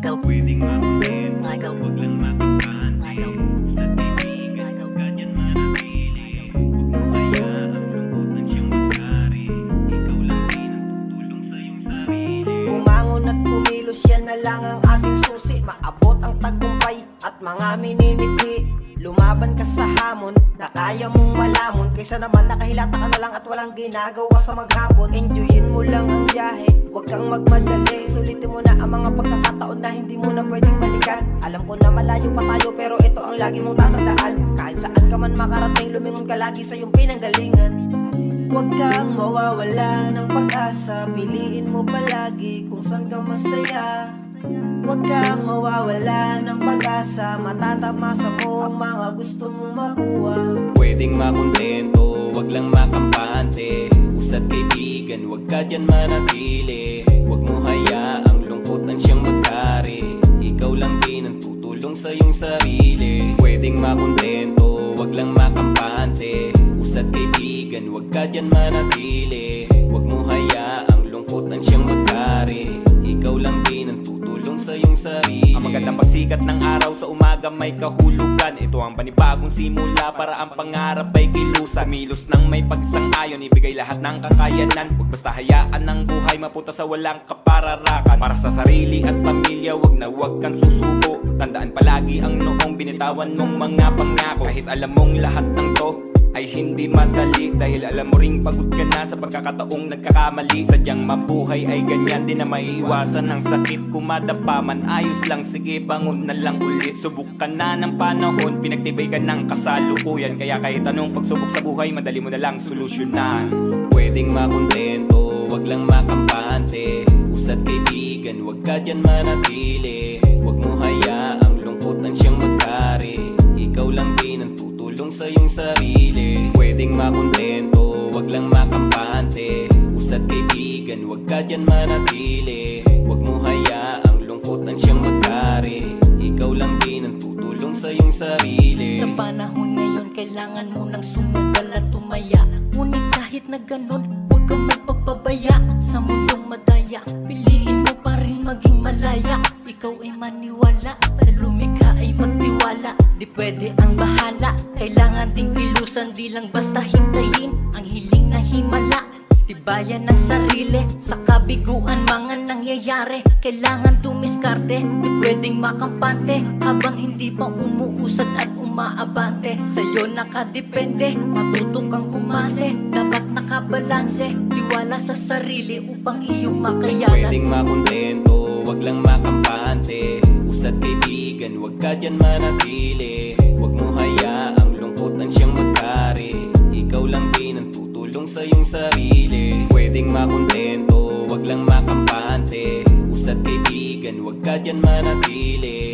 Michael, Michael, wag lang makampante. Michael, sa kaibigan, ganyan manatili. Huwag mo hayaan ang siyang magkari. Ikaw lang din ang tutulong sa iyong sarili. Bumangon at kumilos, yan na lang ang ating susi. Maabot ang tagumpay at mga minimithi. Lumaban ka sa hamon na kaya mong malamon, kaysa naman nakahilata ka na lang at walang ginagawa sa maghapon. Enjoyin mo lang ang biyahe, huwag kang magmadali. Sulitin mo na ang mga pagkakataon na hindi mo na pwedeng balikan. Alam ko na malayo pa tayo, pero ito ang lagi mong tatandaan. Kahit saan ka man makarating, lumingon ka lagi sa iyong pinanggalingan. Huwag kang mawawala ng pag-asa, piliin mo palagi kung saan ka masaya. Huwag kang mawawala ng pag-asa, matatamasa mo ang mga gusto mong makuha. Pwedeng makontento, wag lang makampante. Usat kaibigan, wag ka dyan manatili. Huwag mo hayaang lungkot ang siyang magkari. Ikaw lang din ang tutulong sa iyong sarili. Pwedeng makontento, wag lang makampante. Usat kaibigan, wag ka dyan manatili. Huwag mo hayaang lungkot ang siyang magkari. Ikaw lang din ang tutulong sa iyong sarili. Ang magandang pagsikat ng araw sa umaga may kahulugan. Ito ang panibagong simula para ang pangarap ay kilusan. Kumilos ng may pagsang-ayon, ibigay lahat ng kakayanan. Huwag basta hayaan ng buhay mapunta sa walang kapararakan. Para sa sarili at pamilya, wag kang susuko. Tandaan palagi ang noong binitawan mong mga pangako. Kahit alam mong lahat ng to ay hindi madali, dahil alam mo ring pagod ka na sa pagkakataong nagkakamali. Sadyang mabuhay ay ganyan, di na maiiwasan ang sakit. Kumadapa man ayos lang, sige bangon na lang ulit. Subok ka na ng panahon, pinagtibay ka ng kasalukuyan. Kaya kahit anong pagsubok sa buhay, madali mo na lang solusyonan. Pwedeng makontento, wag lang makampante. Usat kaibigan, wag ka dyan manatili. Huwag mo hayaang lungkot ang siyang magkari. Ikaw lang din ang tutulong sa iyong sarili. Pwedeng makontento, wag lang makampante. Usat kaibigan, wag ka dyan manatili. Huwag mo hayaang lungkot ang siyang magkari. Ikaw lang din ang tutulong sa iyong sarili. Sa panahon ngayon, kailangan mo nang sumugal at tumaya. Ngunit kahit na ganun, huwag kang magpapabaya. Sa mundong madaya, piliin mo pa rin maging malaya. Ikaw ay maniwala, sa lumikha ay magtiwala. Di pwede ang bahala, kailangan ding kilusan. Di lang basta hintayin ang hiling na himala. Tibayan ng sarili, sa kabiguan mga nangyayari. Kailangan dumiskarte, di pwedeng makampante. Habang hindi pa umuusad at umaabante, sa'yo nakadepende, matuto kang umase. Dapat nakabalanse, tiwala sa sarili upang iyong makayanan. Pwedeng makontento, wag lang makampante. Usat kaibigan, wag ka dyan manatili. Huwag mo hayaang lungkot ang siyang magkari. Ikaw lang din ang tutulong sa iyong sarili. Pwedeng makontento, wag lang makampante. Usat kaibigan, wag ka dyan manatili.